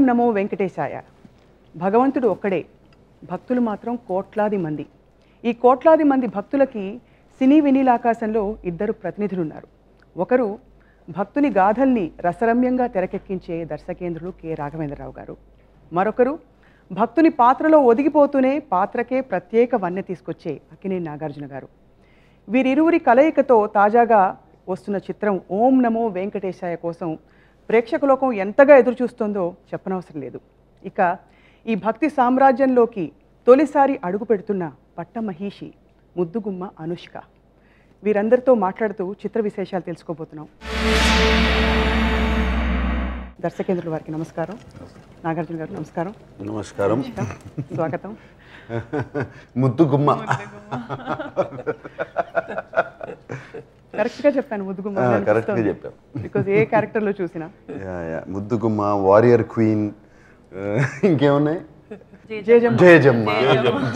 నమో వెంకటేశాయ. భగవంతుడు ఒక్కడే, భక్తులు మాత్రం కోట్లాది మంది. ఈ కోట్లాది మంది భక్తులకి సినీ వినీలాకాశంలో ఇద్దరు ప్రతినిధులున్నారు. ఒకరు భక్తుని గాథల్ని రసరమ్యంగా తెరకెక్కించే దర్శకేంద్రులు కె. రాఘవేంద్రరావు గారు. మరొకరు భక్తుని పాత్రలో ఒదిగిపోతూనే పాత్రకే ప్రత్యేక వన్నె తీసుకొచ్చే అక్కినేని నాగార్జున గారు. వీరిరువురి కలయికతో తాజాగా వస్తున్న చిత్రం ఓం నమో వెంకటేశాయ కోసం ప్రేక్షకలోకం ఎంతగా ఎదురుచూస్తుందో చెప్పనవసరం లేదు. ఇక ఈ భక్తి సామ్రాజ్యంలోకి తొలిసారి అడుగు పెడుతున్న పట్టమహీషి ముద్దుగుమ్మ అనుష్క. వీరందరితో మాట్లాడుతూ చిత్ర విశేషాలు తెలుసుకోబోతున్నాం. దర్శకేంద్రుల వారికి నమస్కారం. నాగార్జున గారు నమస్కారం. నమస్కారం, స్వాగతం. ముద్దుగుమ్మ కరెక్ట్గా చెప్పాను, ముద్దుగుమ్మ. కరెక్ట్గా చెప్పాం. బికాజ్ ఏ క్యారెక్టర్లో చూసినా ముద్దుగుమ్మ, వారియర్ క్వీన్, ఇంకేమున్నాయి, జయజమ్మ, జయజమ్మ,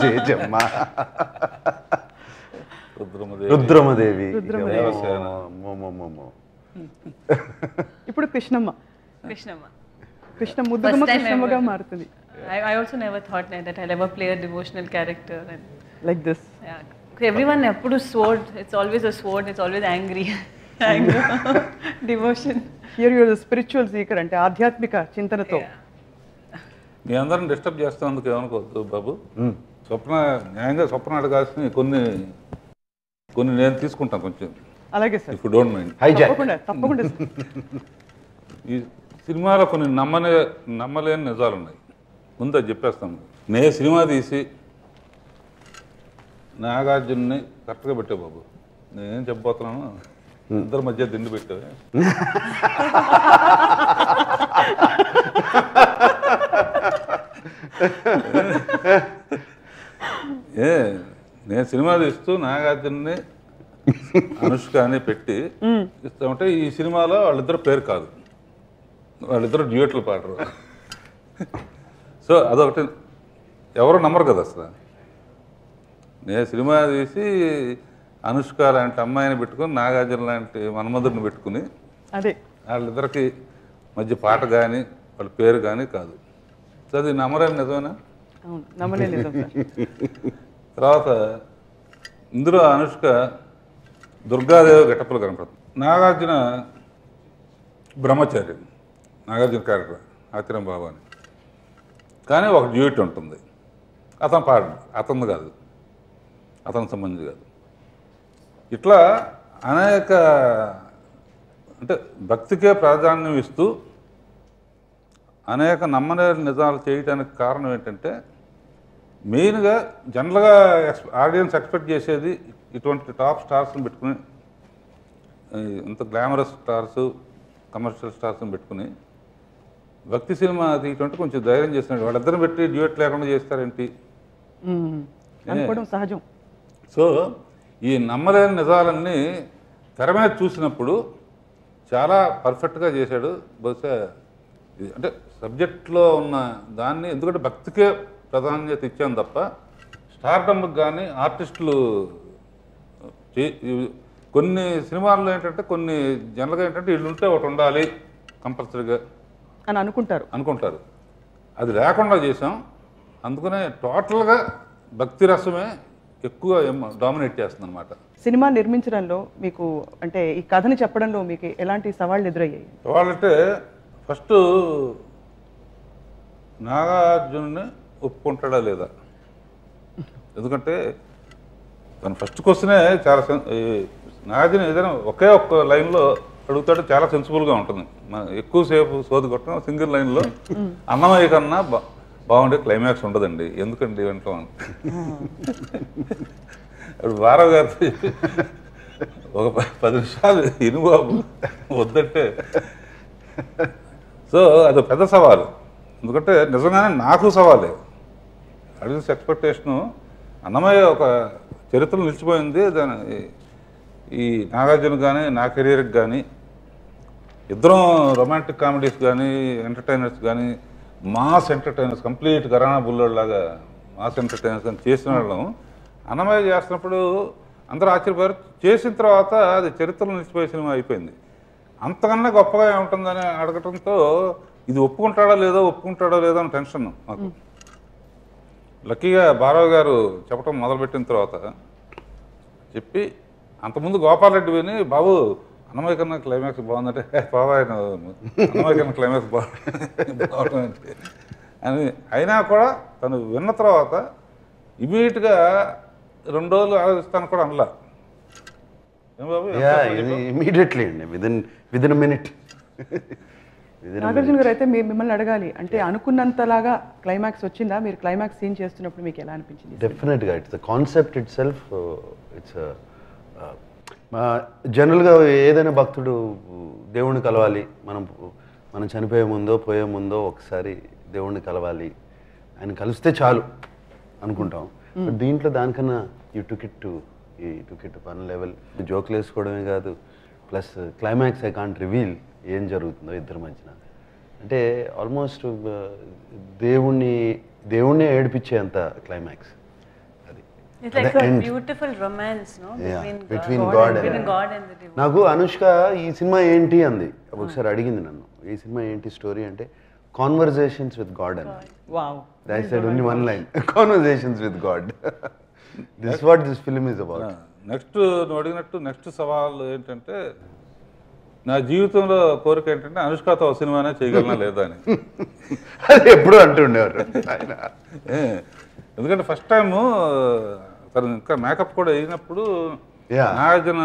జయజమ్మ, రుద్రమదేవి, ఇప్పుడు కృష్ణమ్మ. కృష్ణ ముద్దుగుమ్మ కృష్ణమ్మగా మారుతుంది. I also never thought that I'll ever play a devotional character and like this. Yeah. Everyone eppudu sword, it's always a sword, it's always angry. Anger, devotion. Here you are the spiritual seeker అంటే ఆధ్యాత్మిక చింతనతో. మీ అందరం disturb చేస్తున్నందుకు ఏమనుకోవద్దు బాబు. న్యాయంగా స్వప్న అడగాల్సిన కొన్ని నేను తీసుకుంటాను కొంచెం. అలాగే sir, if you don't mind. తప్పకుండా. ఈ సినిమాలో కొన్ని నమ్మలేని నిజాలు ఉన్నాయి. ముందు అది చెప్పేస్తాను. నేను సినిమా తీసి నాగార్జున్ని కరెక్ట్గా పెట్టావు బాబు. నేనేం చెప్పబోతున్నాను, ఇద్దరి మధ్య దిండు పెట్టావే. నేను సినిమా తీస్తూ నాగార్జున్ని అనుష్క అని పెట్టి ఇస్తామంటే ఈ సినిమాలో వాళ్ళిద్దరు పేరు కాదు, వాళ్ళిద్దరు డ్యూయట్లు పాడరు. సో అదొకటి ఎవరు నమ్మరు కదా అసలు. నేను సినిమా తీసి అనుష్క లాంటి అమ్మాయిని పెట్టుకుని నాగార్జున లాంటి మన్మధుడిని పెట్టుకుని అదే వాళ్ళిద్దరికి మధ్య పాట కానీ వాళ్ళ పేరు కానీ కాదు. సో అది నమ్మలేని నిజమేనా? తర్వాత ఇందులో అనుష్క దుర్గాదేవి గెటప్పులు కనపడుతుంది. నాగార్జున బ్రహ్మచారి, నాగార్జున క్యారెక్టర్ ఆశ్చర్యం బాబు అని. కానీ ఒక డ్యూట్ ఉంటుంది, అతను పాడు, అతను కాదు, అతనికి సంబంధించి కాదు. ఇట్లా అనేక అంటే భక్తికే ప్రాధాన్యం ఇస్తూ అనేక నమ్మలేని నిజాలు చేయడానికి కారణం ఏంటంటే మెయిన్గా జనరల్గా ఆడియన్స్ ఎక్స్పెక్ట్ చేసేది ఇటువంటి టాప్ స్టార్స్ని పెట్టుకుని, ఇంత గ్లామరస్ స్టార్స్, కమర్షియల్ స్టార్స్ని పెట్టుకుని భక్తి సినిమా తీయటంటే కొంచెం ధైర్యం చేస్తున్నాడు. వాళ్ళిద్దరిని పెట్టి డ్యూయట్ లేకుండా చేస్తారేంటి అనుకోవడం సహజం. సో ఈ నమ్మలేని నిజాలన్నీ తెర మీద చూసినప్పుడు చాలా పర్ఫెక్ట్గా చేశాడు. బహుశా అంటే సబ్జెక్ట్లో ఉన్న దాన్ని, ఎందుకంటే భక్తికే ప్రాధాన్యత ఇచ్చాను తప్ప స్టార్డమ్కి కానీ ఆర్టిస్టులు కొన్ని సినిమాల్లో ఏంటంటే కొన్ని జనరల్గా ఏంటంటే వీళ్ళు ఉంటే ఒకటి ఉండాలి కంపల్సరీగా అని అనుకుంటారు. అది లేకుండా చేసాం. అందుకనే టోటల్గా భక్తి రసమే ఎక్కువ డామినేట్ చేస్తుంది అనమాట. సినిమా నిర్మించడంలో మీకు అంటే ఈ కథని చెప్పడంలో మీకు ఎలాంటి సవాళ్ళు ఎదురయ్యాయి? సవాళ్ళంటే ఫస్ట్ నాగార్జున్ని ఒప్పుకుంటాడా లేదా, ఎందుకంటే తను ఫస్ట్ క్వశ్చనే చాలా నాగార్జున ఏదైనా ఒకే ఒక్క లైన్లో అడుగుతాడు, చాలా సెన్సిబుల్గా ఉంటుంది. ఎక్కువసేపు సోది కొట్టడం సింగిల్ లైన్లో అన్నమయ్య కన్నా బాగుండే క్లైమాక్స్ ఉండదండి, ఎందుకండి వెంటనే ఇప్పుడు భారవ్ గారితో ఒక 10 నిమిషాలు ఇనుబాబు వద్దంటే. సో అది పెద్ద సవాలు, ఎందుకంటే నిజంగానే నాకు సవాలే. ఆడియన్స్ ఎక్స్పెక్టేషను అన్నమయ్య ఒక చరిత్ర నిలిచిపోయింది. దాని ఈ నాగార్జున కానీ నా కెరీర్కి కానీ ఇద్దరం రొమాంటిక్ కామెడీస్ కానీ ఎంటర్టైనర్స్ కానీ మాస్ ఎంటర్టైనర్స్, కంప్లీట్ ఘరానా బుల్లోడ్లాగా మాస్ ఎంటర్టైనర్స్ కానీ చేసిన వాళ్ళం. అన్నమయ్య చేస్తున్నప్పుడు అందరూ ఆశ్చర్యపోయారు. చేసిన తర్వాత అది చరిత్రలో నిలిచిపోయే సినిమా అయిపోయింది. అంతకన్నా గొప్పగా ఏముంటుందని అడగటంతో ఇది ఒప్పుకుంటాడో లేదో అని టెన్షన్ నాకు. లక్కీగా భారవ్ గారు చెప్పడం మొదలుపెట్టిన తర్వాత చెప్పి, అంతకుముందు గోపాల్ రెడ్డి విని బాబు అన్నమయ్య కన్నా క్లైమాక్స్ బాగుందంటే బాబా అన్నమయ్య కన్నా క్లైమాక్స్ బాగుంటుంది అని. అయినా కూడా తను విన్న తర్వాత ఇమీడియట్గా 2 రోజులు ఆలోచిస్తాను కూడా అనలా. ఏం బాబు ఇమీడియట్లీ అండి, విదిన్ మినిట్. నాగార్జున గారు అయితే మిమ్మల్ని అడగాలి, అంటే అనుకున్నంతలాగా క్లైమాక్స్ వచ్చిందా? మీరు క్లైమాక్స్ సీన్ చేస్తున్నప్పుడు మీకు ఎలా అనిపించింది? డెఫినెట్గా it's the concept it self. It's జనరల్గా ఏదైనా భక్తుడు దేవుణ్ణి కలవాలి, మనం చనిపోయే ముందో పోయే ముందో ఒకసారి దేవుణ్ణి కలవాలి, ఆయన కలిస్తే చాలు అనుకుంటాం. బట్ దీంట్లో దానికన్నా you took it to one level. జోక్లు వేసుకోవడమే కాదు, plus climax I can't reveal ఏం జరుగుతుందో ఇద్దరి మధ్యన. అంటే ఆల్మోస్ట్ దేవుణ్ణే ఏడిపించే అంత climax. It's like a beautiful romance, no? Between God and the devil. నాకు అనుష్క ఈ సినిమా ఏంటి అంది ఒకసారి, అడిగింది నన్ను, ఈ సినిమా ఏంటి స్టోరీ అంటే కాన్వర్జేషన్స్ విత్ గాడ్ అని. Wow, that side only one line, conversations with God. This what this film is about. Next నువ్వు అడిగినట్టు నెక్స్ట్ సవాల్ ఏంటంటే, నా జీవితంలో కోరిక ఏంటంటే అనుష్కతో సినిమానే చేయగలనా లేదా అని. అది ఎప్పుడు అంటుండేవారు ఆయన. ఎందుకంటే ఫస్ట్ టైము తను ఇంకా మేకప్ కూడా అయినప్పుడు నాగార్జున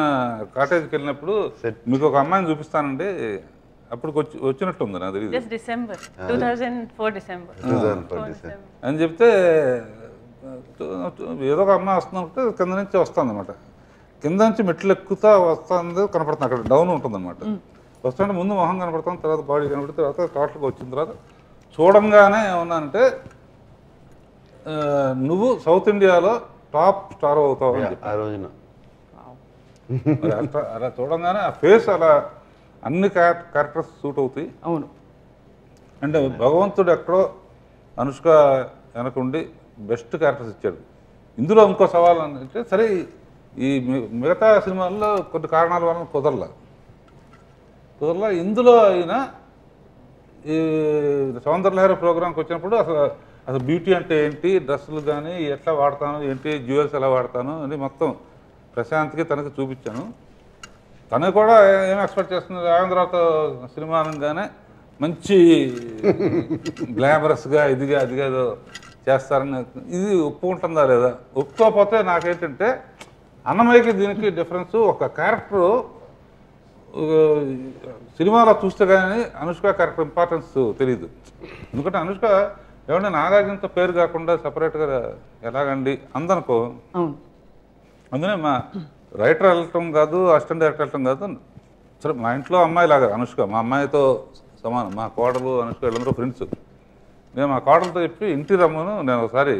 కాటేజ్కి వెళ్ళినప్పుడు మీకు ఒక అమ్మాయిని చూపిస్తానండి, అప్పుడు వచ్చినట్టుంది నాకు తెలియదు, December 2004 అని చెప్తే ఏదో ఒక అమ్మాయి వస్తుందంటే కింద నుంచి వస్తుంది అనమాట. కింద నుంచి మెట్లు ఎక్కుతా వస్తుంది, కనపడుతుంది, అక్కడ డౌన్ ఉంటుంది అనమాట. వస్తుంటే ముందు మొహం కనపడుతుంది, తర్వాత బాడీ కనపడితే తర్వాత టోటల్గా వచ్చిన తర్వాత చూడంగానే ఏమన్నానంటే, నువ్వు సౌత్ ఇండియాలో టాప్ స్టార్ అవుతావు అని చెప్పి ఆ రోజున. అలా చూడంగానే ఆ ఫేస్ అలా అన్ని క్యారెక్టర్స్ సూట్ అవుతాయి. అవును, అంటే భగవంతుడు ఎక్కడో అనుష్క వెనకుండి బెస్ట్ క్యారెక్టర్స్ ఇచ్చాడు. ఇందులో ఇంకో సవాల్ అంటే, సరే ఈ మిగతా సినిమాల్లో కొన్ని కారణాల వలన కుదరలా, ఇందులో అయినా ఈ సౌందర్యలహరి ప్రోగ్రామ్కి వచ్చినప్పుడు అసలు బ్యూటీ అంటే ఏంటి, డ్రెస్సులు కానీ ఎట్లా వాడతాను ఏంటి, జ్యువెల్స్ ఎలా వాడతాను అని మొత్తం ప్రశాంత్కి తనకి చూపించాను. తను కూడా ఏం ఎక్స్పెక్ట్ చేస్తుంది, రాఘవేంద్రతో సినిమా అనగానే మంచి గ్లామరస్గా ఇదిగా అదిగా ఏదో చేస్తారని. ఇది ఒప్పుకుంటుందా లేదా? ఒప్పుకోకపోతే నాకేంటంటే అన్నమయ్యకి దీనికి డిఫరెన్స్, ఒక క్యారెక్టరు సినిమాలో చూస్తే కానీ అనుష్క క్యారెక్టర్ ఇంపార్టెన్స్ తెలియదు. ఎందుకంటే అనుష్క ఏమంటే నాగార్జునతో పేరు కాకుండా సపరేట్గా ఎలాగండి అందనుకో. అందుకనే మా రైటర్ వెళ్ళటం కాదు, అసిస్టెంట్ డైరెక్టర్ వెళ్ళటం కాదు. సరే మా ఇంట్లో అమ్మాయి లాగా అనుష్క, మా అమ్మాయితో సమానం. మా కోడలు అనుష్క వీళ్ళందరూ ఫ్రెండ్స్. నేను మా కోడలతో చెప్పి ఇంటికి రమ్మను, నేను ఒకసారి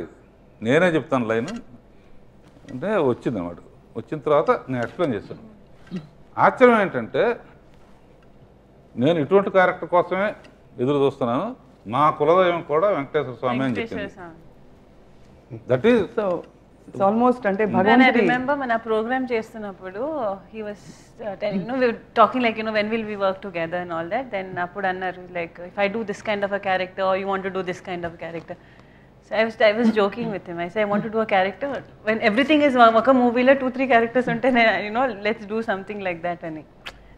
నేనే చెప్తాను లైన్ అంటే వచ్చింది అన్నమాట. వచ్చిన తర్వాత నేను ఎక్స్ప్లెయిన్ చేశాను. ఆశ్చర్యం ఏంటంటే, నేను ఇటువంటి క్యారెక్టర్ కోసమే ఎదురు చూస్తున్నాను, మా కులదైవం కూడా వెంకటేశ్వర స్వామి అని చెప్పింది. That is so it's almost అంటే When I remember మన ప్రోగ్రామ్ చేస్తున్నప్పుడు he was telling, we were talking like, when will we work together and all that. Then అప్పుడు అన్నారు like, if I do this kind of a character or you want to do this kind of a character. So I was joking with him. I said I want to do a character when everything is ఒక మూవీలో 2-3 characters ఉంటే let's do something like that అని.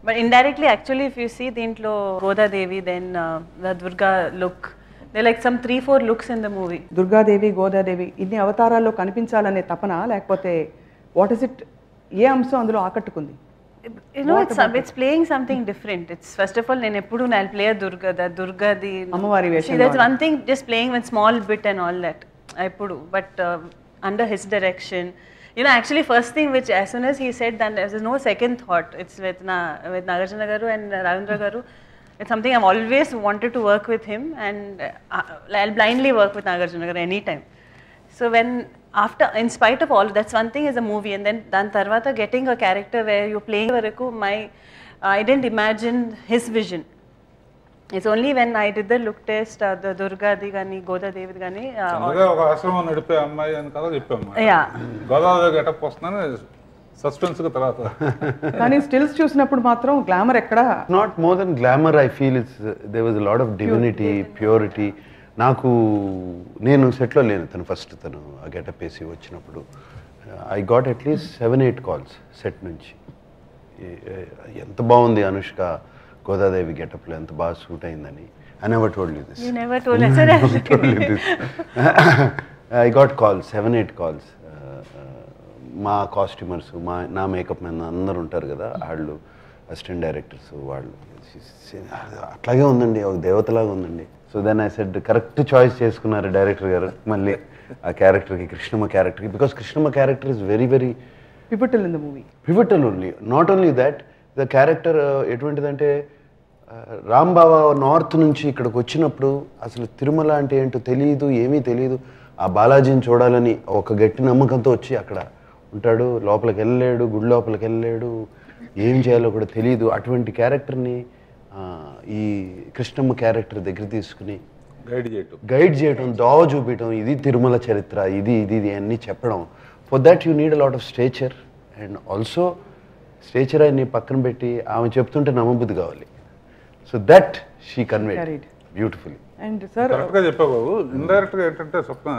But indirectly actually if you see దీంట్లో Godadevi, then the Durga look, there like some 3-4 looks in the movie. Durgadevi, Godadevi ఇన్ని అవతారాల్లో కనిపించాలనే తపన, లేకపోతే what is it, ఏ అంశం అందులో ఆకట్టుకుంది? It's playing something different. It's first of all, నేను ఎప్పుడు I'll play a Durga the అమ్మవారి వేషం. That's one thing, just playing one small bit and all that. ఎప్పుడు but under his direction, actually first thing which as soon as he said that, there's no second thought. It's with Nagarjuna garu and Ravindra garu. It's something I've always wanted to work with him, and I'll blindly work with Nagarjuna garu anytime. So when after, in spite of all, that's one thing is a movie, and then dan tarvata getting a character where you're playing varaku, I didn't imagine his vision. It's only when I did the look test, the Durga di gani, Goda Devi gani, ఒక ఆశ్రమం నడిపే అమ్మాయి అని కదా చెప్పాము. yeah, Godavari getup వస్తున్నాను సస్పెన్స్గా తర్వాత. కానీ స్టిల్స్ చూసినప్పుడు మాత్రం గ్లామర్ ఎక్కడ not more than glamour. I feel it's they was lot of divinity, purity. నేను సెట్లో లేను, తను ఆ గెటప్ వేసి వచ్చినప్పుడు I got at least 7-8 calls set నుంచి. ఎంత బాగుంది అనుష్క గోదాదేవి గెటప్లో, ఎంత బాగా సూట్ అయిందని. I never told you this. You never told us. I got calls, 7-8 calls. మా కాస్ట్యూమర్స్, నా మేకప్ మ్యాన్ అందరు ఉంటారు కదా, వాళ్ళు అసిస్టెంట్ డైరెక్టర్స్, వాళ్ళు అట్లాగే ఉందండి, ఒక దేవతలాగా ఉందండి. So then I said correct choice చేసుకున్నారు డైరెక్టర్ గారు మళ్ళీ ఆ క్యారెక్టర్కి, కృష్ణమ్మ క్యారెక్టర్కి. Because Krishnamma character is very very pivotal in the movie. Pivotal only. Not only that, the character ఎటువంటిదంటే రాంబావ నార్త్ నుంచి ఇక్కడికి వచ్చినప్పుడు అసలు తిరుమల అంటే ఏంటో తెలియదు, ఏమీ తెలియదు. ఆ బాలాజీని చూడాలని ఒక గట్టి నమ్మకంతో వచ్చి అక్కడ ఉంటాడు. లోపలికి వెళ్ళలేడు, గుడి లోపలికి వెళ్ళలేడు, ఏం చేయాలో కూడా తెలియదు. అటువంటి క్యారెక్టర్ని ఈ కృష్ణమ్మ క్యారెక్టర్ దగ్గర తీసుకుని గైడ్ చేయటం, దోవ చూపించడం, ఇది తిరుమల చరిత్ర, ఇది ఇది ఇది అన్నీ చెప్పడం. For that you need a lot of stature. And also stature అని పక్కన పెట్టి ఆమె చెప్తుంటే నమ్మబుద్ధి కావాలి. So that she conveyed beautifully. And sir కరెక్ట్గా చెప్పావు బాబు. ఇండైరెక్ట్గా ఏంటంటే స్వప్న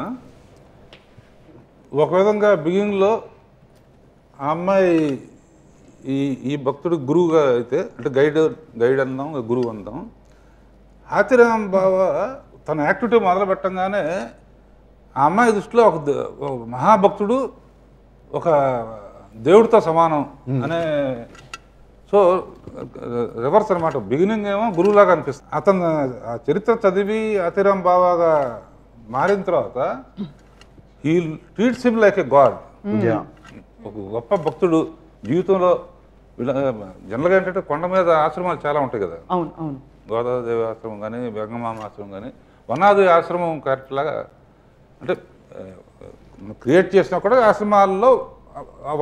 ఒక విధంగా బిగినింగ్లో ఆ అమ్మాయి ఈ భక్తుడు గురువుగా అయితే, అంటే గైడ్ అందాం, గురువు అందాం. ఆతిరామ్ బావ తన యాక్టివిటీ మొదలు పెట్టంగానే ఆ అమ్మాయి దృష్టిలో ఒక మహాభక్తుడు, ఒక దేవుడితో సమానం అనే. సో రివర్స్ అనమాట. బిగినింగ్ ఏమో గురువులాగా అనిపిస్తుంది. అతను ఆ చరిత్ర చదివి ఆతిరామ్ బావాగా మారిన తర్వాత he treats him like a God. ఒక గొప్ప భక్తుడు జీవితంలో. జనరల్గా ఏంటంటే కొండ మీద ఆశ్రమాలు చాలా ఉంటాయి కదా. అవును అవును. గోదాదేవి ఆశ్రమం కానీ, వెంగమామ ఆశ్రమం కానీ, వనాది ఆశ్రమం కరెక్ట్ లాగా అంటే క్రియేట్ చేసినా కూడా ఆశ్రమాల్లో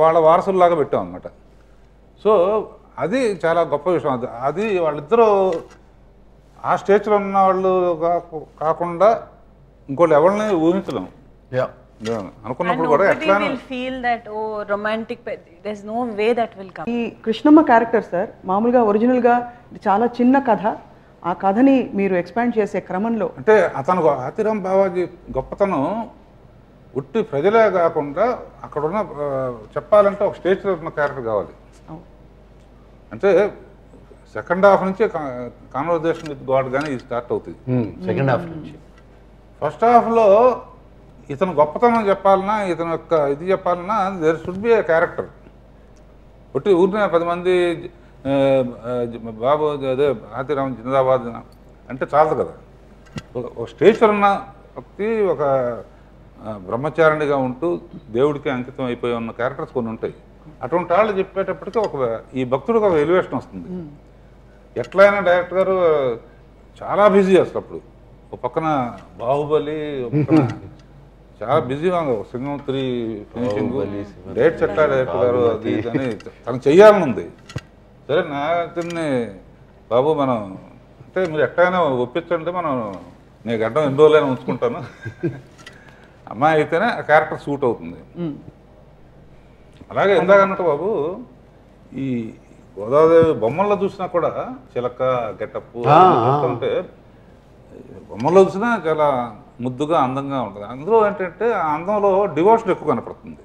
వాళ్ళ వారసుల్లాగా పెట్టాం అనమాట. సో అది చాలా గొప్ప విషయం. అది వాళ్ళిద్దరూ ఆ స్టేజ్లో ఉన్న వాళ్ళు కాకుండా ఇంకోళ్ళు ఎవరిని ఊహించలేం. అనుకున్నప్పుడు కూడా ఎట్లా feel that oh romantic, there is no way that will come. ఈ కృష్ణమ్మ క్యారెక్టర్ సార్ మామూలుగా ఒరిజినల్గా చాలా చిన్న కథ. ఆ కథని మీరు ఎక్స్పాండ్ చేసే క్రమంలో అంటే అతను ఆతిరామ్ బావాజీ గొప్పతనం ఉట్టి ప్రజలే కాకుండా అక్కడ ఉన్న చెప్పాలంటే ఒక స్టేజ్లో ఉన్న క్యారెక్టర్ కావాలి. అంటే సెకండ్ హాఫ్ నుంచి కాన్వర్జేషన్ విత్ గాడ్ కానీ ఇది స్టార్ట్ అవుతుంది. సెకండ్ హాఫ్ నుంచి ఫస్ట్ హాఫ్లో ఇతను గొప్పతనం చెప్పాలన్నా, ఇతను యొక్క ఇది చెప్పాలన్నా there should be a character. ఒట్టి ఊరిన 10 మంది బాబు అదే ఆతిరామ్ జిందాబాద్ అంటే చాలదు కదా. ఒక స్టేజ్లో ఉన్న వ్యక్తి ఒక బ్రహ్మచారిణిగా ఉంటూ దేవుడికి అంకితం అయిపోయి ఉన్న క్యారెక్టర్స్ కొన్ని ఉంటాయి. అటువంటి వాళ్ళు చెప్పేటప్పటికీ ఈ భక్తుడికి ఒక ఎలివేషన్ వస్తుంది. ఎట్లయినా డైరెక్టర్ గారు చాలా బిజీ అసలు. అప్పుడు ఒక పక్కన బాహుబలి, ఒక పక్కన చాలా బిజీగా ఉంది. సింగం 3 ఫినిషింగ్, డేట్స్ ఎట్లా డైరెక్టర్ గారు అది అని తనకు చెయ్యాలని ఉంది. సరే నాయకుడిని బాబు మనం అంటే మీరు ఎట్లయినా ఒప్పించండి, మనం నేను గడ్డం ఎన్ని రోజులైనా ఉంచుకుంటాను, అమ్మాయి అయితేనే ఆ క్యారెక్టర్ సూట్ అవుతుంది. అలాగే ఎందాకన్నట్టు బాబు ఈ గోదాదేవి బొమ్మల్లో చూసినా కూడా చిలక గెటప్ చూస్తుంటే బొమ్మల్లో చూసినా చాలా ముద్దుగా అందంగా ఉంటుంది. అందులో ఏంటంటే ఆ అందంలో డివోషన్ ఎక్కువ కనపడుతుంది.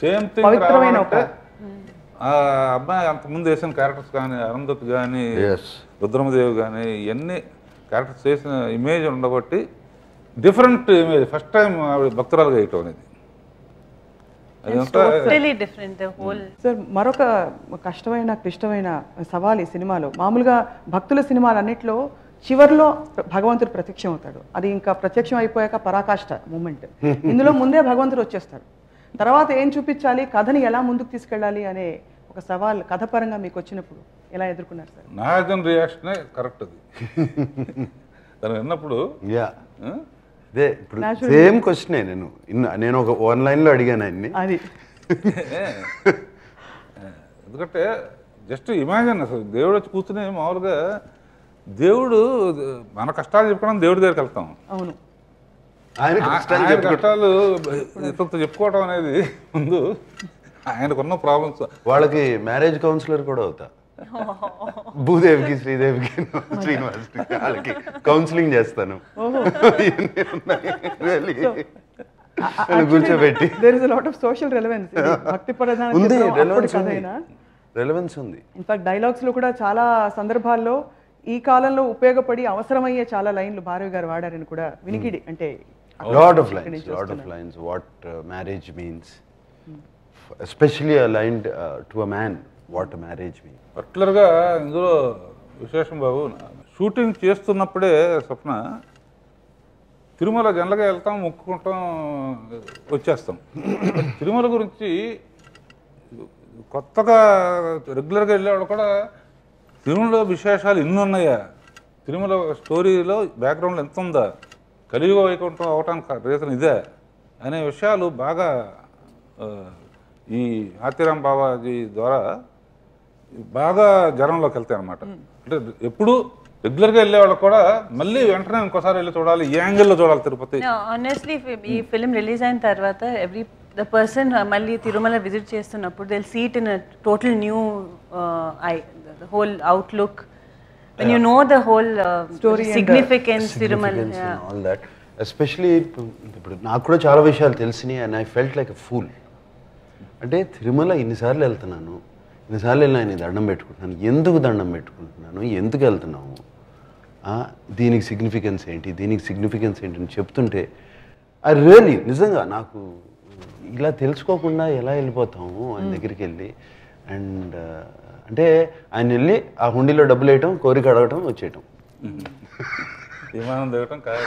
సేమ్ థింగ్ రావాలంటే ఆ అబ్బాయి అంతకుముందు వేసిన క్యారెక్టర్స్ కానీ, అరుంధతి కానీ, రుద్రమదేవి కానీ, ఇవన్నీ క్యారెక్టర్స్ చేసిన ఇమేజ్ ఉండబట్టి డిఫరెంట్ ఇమేజ్. ఫస్ట్ టైం ఆవిడ భక్తురాలుగా వేయటం అనేది సార్ మరొక కష్టమైన క్లిష్టమైన సవాల్ ఈ సినిమాలో. మామూలుగా భక్తుల సినిమాలన్నింటిలో చివరిలో భగవంతుడు ప్రత్యక్షం అవుతాడు. అది ఇంకా ప్రత్యక్షం అయిపోయాక పరాకాష్ట మూమెంట్. ఇందులో ముందే భగవంతుడు వచ్చేస్తాడు. తర్వాత ఏం చూపించాలి, కథని ఎలా ముందుకు తీసుకెళ్ళాలి అనే ఒక సవాల్ కథపరంగా మీకు వచ్చినప్పుడు ఎలా ఎదుర్కొన్నారు సార్? నాగార్జున రియాక్షనే కరెక్ట్. అది తను విన్నప్పుడు అదే ఇప్పుడు సేమ్ క్వశ్చనే నేను ఒక 1 లైన్లో అడిగాను ఆయన్ని. అది ఎందుకంటే జస్ట్ ఇమాజిన్ అసలు దేవుడు వచ్చి కూర్చుని మామూలుగా దేవుడు మన కష్టాలు చెప్పుకోవడం దేవుడి దగ్గరికి వెళ్తాం. అవును, ఆయన కష్టాలు ఇతరులతో చెప్పుకోవడం అనేది ముందు ఆయనకున్న ప్రాబ్లమ్స్. వాళ్ళకి మ్యారేజ్ కౌన్సిలర్ కూడా అవుతా, భూదేవికి శ్రీదేవికి శ్రీనివాస్కి వాళ్ళకి కౌన్సిలింగ్ చేస్తాను కూర్చోబెట్టి. There is a lot of social relevance. భక్తి ప్రధాన ఉంది, చిత్రం రెలెవెన్స్ అప్పుడు ఉంది, కథైనా రెలెవెన్స్ ఉంది. ఇన్ఫాక్ట్ డైలాగ్స్ లో కూడా చాలా సందర్భాల్లో ఈ కాలంలో ఉపయోగపడి అవసరమయ్యే చాలా లైన్లు భార్గవి గారు వాడారని కూడా వినికిడి. అంటే Lot of lines, what marriage means, especially aligned to a man, what marriage means. పర్టికులర్గా ఇందులో విశేషం బాబు, షూటింగ్ చేస్తున్నప్పుడే స్వప్న తిరుమల జనరల్గా వెళ్తాం, మొక్కుకుంటాం, వచ్చేస్తాం. తిరుమల గురించి కొత్తగా రెగ్యులర్గా వెళ్ళేవాళ్ళు కూడా తిరుమల విశేషాలు ఎన్ని ఉన్నాయా, తిరుమల స్టోరీలో బ్యాక్గ్రౌండ్లో ఎంత ఉందా, కలియుగ వైకుంఠం అవటానికి రీజన్ ఇదే అనే విషయాలు బాగా ఈ ఆతిరామ్ బాబాజీ ద్వారా బాగా జనంలోకి వెళ్తాయి అన్నమాట. అంటే ఎప్పుడు రెగ్యులర్గా వెళ్ళే వాళ్ళకి కూడా మళ్ళీ వెంటనే ఇంకోసారి వెళ్ళి చూడాలి, ఈ యాంగిల్లో చూడాలి తిరుపతి. ఆనెస్ట్లీ ఈ ఫిలిం రిలీజ్ అయిన తర్వాత ద పర్సన్ మళ్ళీ తిరుమల విజిట్ చేస్తున్నప్పుడు they will see it in total new whole outlook. When you know the whole story significance Tirumal, and all that, especially ఇప్పుడు నాకు కూడా చాలా విషయాలు తెలిసినాయి and I felt like a fool. అంటే తిరుమల ఇన్నిసార్లు వెళ్తున్నాను, ఇన్నిసార్లు వెళ్ళి ఆయన దండం పెట్టుకుంటున్నాను, ఎందుకు దండం పెట్టుకుంటున్నాను, ఎందుకు వెళ్తున్నాము, దీనికి సిగ్నిఫికెన్స్ ఏంటి, దీనికి సిగ్నిఫికెన్స్ ఏంటి అని చెప్తుంటే ఐ రియలీ నిజంగా నాకు ఇలా తెలుసుకోకుండా ఎలా వెళ్ళిపోతాము ఆయన దగ్గరికి వెళ్ళి. అండ్ అంటే ఆయన వెళ్ళి ఆ హుండీలో డబ్బులు వేయటం, కోరిక అడగటం, వచ్చేయటం. విమానం దిగటం కాదు.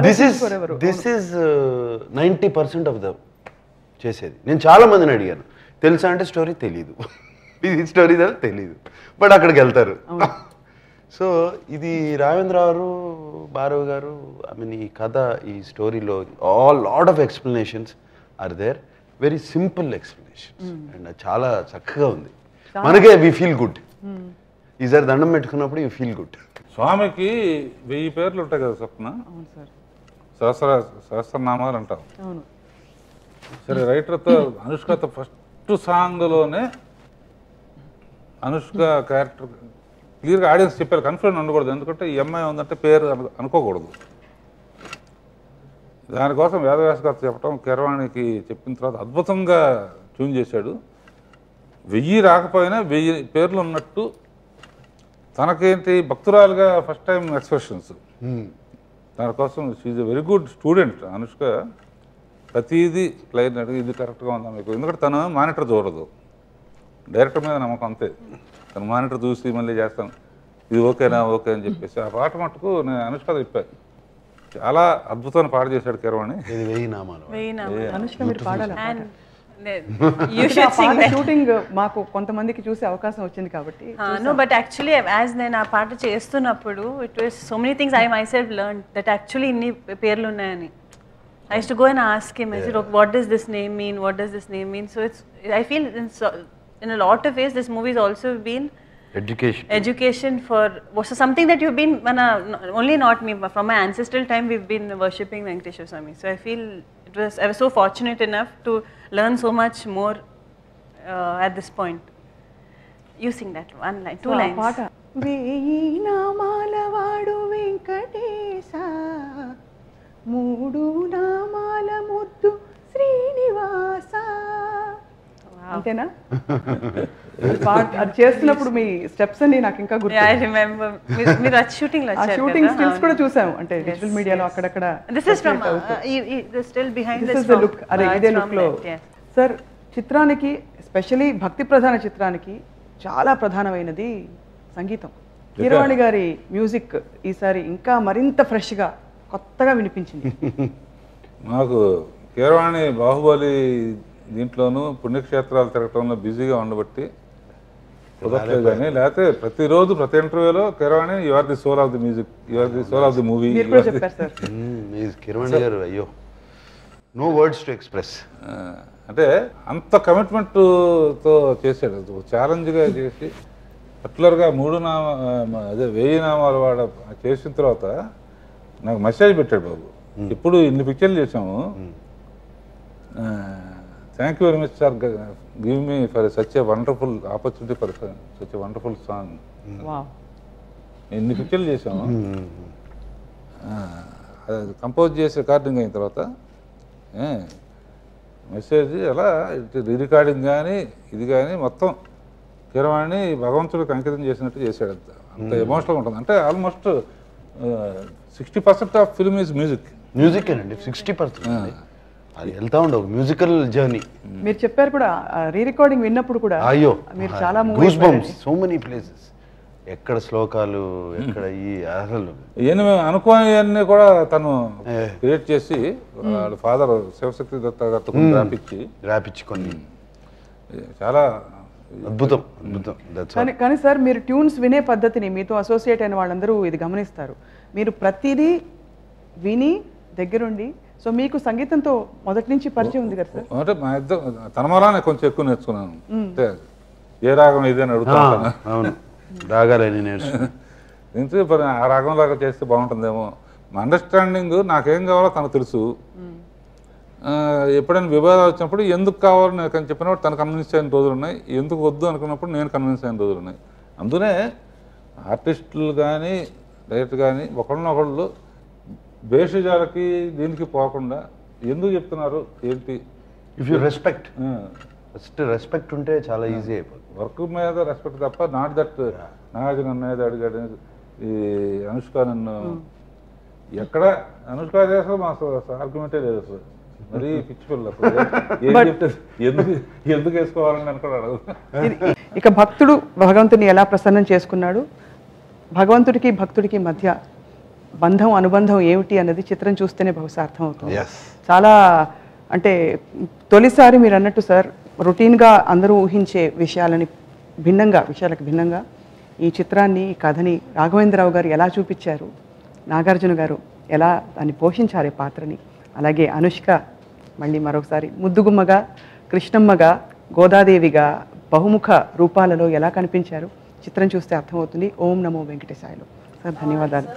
దిస్ ఈజ్ 90% ఆఫ్ ద చేసేది. నేను చాలా మందిని అడిగాను, తెలుసా అంటే స్టోరీ తెలీదు, ఇది స్టోరీ తెలీదు, బట్ అక్కడికి వెళ్తారు. సో ఇది రాఘవేంద్ర గారు, భార్గవి గారు, ఐ మీన్ ఈ కథ, ఈ స్టోరీలో lot of explanations are there, very simple explanations, and చాలా చక్కగా ఉంది. మనకే వి ఫీల్ గుడ్, ఈసారి దండం పెట్టుకున్నప్పుడు యూ ఫీల్ గుడ్. స్వామికి 1000 పేర్లు ఉంటాయి కదా స్వప్న, సహస్రనామాలు అంటాం. సరే, రైటర్తో అనుష్కతో ఫస్ట్ సాంగ్లోనే అనుష్క క్యారెక్టర్ క్లియర్గా ఆడియన్స్ చెప్పారు, కన్ఫ్యూజన్ ఉండకూడదు. ఎందుకంటే ఈ అమ్మాయి ఉందంటే పేరు అనుకోకూడదు. దానికోసం వేదవ్యాస గారు చెప్పడం, కీరవాణికి చెప్పిన తర్వాత అద్భుతంగా ట్యూన్ చేశాడు. 1000 రాకపోయినా 1000 పేర్లు ఉన్నట్టు తనకేంటి భక్తురాలుగా ఫస్ట్ టైం ఎక్స్ప్రెషన్స్. దానికోసం she a very good student Anushka. ప్రతిదీ ప్లేయర్ అడిగి ఇది కరెక్ట్గా ఉందా మీకు, ఎందుకంటే తను మానిటర్ చూడదు, డైరెక్టర్ మీద నమ్మకం అంతే. తను మానిటర్ చూసి మళ్ళీ చేస్తాను, ఇది ఓకేనా ఓకే అని చెప్పేసి. ఆ పాట మట్టుకు నేను అనుష్క చెప్పాను, చాలా అద్భుతమైన పాట చేశాడు కీరవాణి. 1000 నామాలు. అనుష్క మీరు పాడాలి. షూటింగ్ మాకు కొంతమందికి చూసే అవకాశం వచ్చింది కాబట్టి. No, but actually as నేను ఆ పాట చేస్తున్నప్పుడు it was so many things I myself learned that actually ఇన్ని పేర్లు ఉన్నాయని. I used to go and ask him, I said, what does this name mean, what does this name mean? So it's, I feel in a lot of ways this movie has also been education for something that you've been only not me, from my ancestral time we've been worshipping Venkateshwara Swami. So I feel I was so fortunate enough to learn so much more at this point. You sing that one line, two lines. పాట వేయి నామాల వాడు వెంకటేశ, 3 నామాల ముద్దు శ్రీనివాస. అంతేనా? అది చేస్తున్నప్పుడు మీ steps అన్ని నాకు ఇంకా గుర్తు. I remember మీరు ఆ షూటింగ్ లో వచ్చారు. షూటింగ్ స్టిల్స్ కూడా చూసాము, అంటే డిజిటల్ మీడియాలో అక్కడక్కడ. This is from still behind this look. అదే ఇదే లుక్ లో. సార్, చిత్రానికి ఎస్పెషల్లీ భక్తి ప్రధాన చిత్రానికి చాలా ప్రధానమైనది సంగీతం. కీరవాణి గారి మ్యూజిక్ ఈసారి ఇంకా మరింత ఫ్రెష్గా కొత్తగా వినిపించింది. మాకు కీరవాణి బాహుబలి దీంట్లోనూ పుణ్యక్షేత్రాలు తిరగటంలో బిజీగా ఉండబట్టి కుదరలేదు. కానీ లేకపోతే ప్రతిరోజు ప్రతి ఇంటర్వ్యూలో Keeravani you are the soul of the music, you are the soul of the movie. Keeravani గారు అయ్యో నో వర్డ్స్ టు ఎక్స్ప్రెస్. అంటే అంత కమిట్మెంట్తో చేశాడు, ఛాలెంజ్గా చేసి పర్టికులర్గా 1000 నామాలు వాడ చేసిన తర్వాత నాకు మెసేజ్ పెట్టాడు, బాబు ఇప్పుడు ఇన్ని పిక్చర్లు చేసాము, thank you very much sir, give me for such a wonderful opportunity for such a wonderful song. Wow. ఎన్ని పిక్చర్లు చేసాము. అది కంపోజ్ చేసి రికార్డింగ్ అయిన తర్వాత మెసేజ్ అలా రీ రికార్డింగ్ కానీ ఇది కానీ మొత్తం కీరవాణి భగవంతుడికి అంకితం చేసినట్టు చేశాడు. అంత ఎమోషనల్గా ఉంటుంది. అంటే almost 60% of film is music. Music అండి 60%. అది వెళ్తా ఉండవు మ్యూజికల్ జర్నీ. మీరు చెప్పారు కూడా రీ రికార్డింగ్ విన్నప్పుడు కూడా అయ్యో మీరు చాలా goose bumps, so many places, ఎక్కడ శ్లోకాలు, ఎక్కడ ఈ అసలు ఇవన్నీ మేము అనుకోని కూడా తను క్రియేట్ చేసి వాళ్ళ ఫాదర్ శివశక్తి దత్త గారితో రాపిచ్చి కొన్ని చాలా అద్భుతం. కానీ సార్ మీరు ట్యూన్స్ వినే పద్ధతిని మీతో అసోసియేట్ అయిన వాళ్ళందరూ ఇది గమనిస్తారు. మీరు ప్రతిదీ విని దగ్గరుండి, సో మీకు సంగీతంతో మొదటి నుంచి పరిచయం ఉంది కదా సార్? అంటే మా ఇద్దరు తన మూలానే కొంచెం ఎక్కువ నేర్చుకున్నాను. అంటే ఏ రాగం ఇదని అడుగుతాను. అవును, రాగాలని నేర్చుకున్నాను. ఆ రాగం లాగా చేస్తే బాగుంటుందేమో. మా అండర్స్టాండింగ్ నాకేం కావాలో తనకు తెలుసు. ఎప్పుడైనా వివాదాలు వచ్చినప్పుడు ఎందుకు కావాలో నేను చెప్పినప్పుడు తను కన్విన్స్ అయిన రోజులు ఉన్నాయి, ఎందుకు వద్దు అనుకున్నప్పుడు నేను కన్విన్స్ అయిన రోజులు ఉన్నాయి. అందునే ఆర్టిస్టులు కానీ డైరెక్టర్ కానీ ఒకళ్ళనొకళ్ళు భేషజాలకి దీనికి పోకుండా ఎందుకు చెప్తున్నారు ఏంటి, if you respect, first respect ఉంటే చాలా ఈజీ అయిపోతుంది. వర్క్ మీద రెస్పెక్ట్ తప్ప నాట్ దట్ నాగార్జున అన్నది అడిగాడు, ఈ అనుష్క నన్ను ఎక్కడ అనుష్క చేస్తే మా ఆర్గ్యుమెంటే లేదు అసలు. మరీ పిచ్చి పిల్ల ఏం చెప్తే ఎందుకు వేసుకోవాలని అనుకున్నాడు. ఇక భక్తుడు భగవంతుని ఎలా ప్రసన్నం చేసుకున్నాడు, భగవంతుడికి భక్తుడికి మధ్య బంధం అనుబంధం ఏమిటి అన్నది చిత్రం చూస్తేనే బహుశా అర్థమవుతుంది. చాలా అంటే తొలిసారి మీరు అన్నట్టు సార్ రొటీన్గా అందరూ ఊహించే విషయాలకు భిన్నంగా ఈ చిత్రాన్ని, ఈ కథని రాఘవేంద్రరావు గారు ఎలా చూపించారు, నాగార్జున గారు ఎలా దాన్ని పోషించారు ఈ పాత్రని, అలాగే అనుష్క మళ్ళీ మరొకసారి ముద్దుగుమ్మగా, కృష్ణమ్మగా, గోదాదేవిగా బహుముఖ రూపాలలో ఎలా కనిపించారు చిత్రం చూస్తే అర్థమవుతుంది. ఓం నమో వెంకటేశాయలు సార్, ధన్యవాదాలు.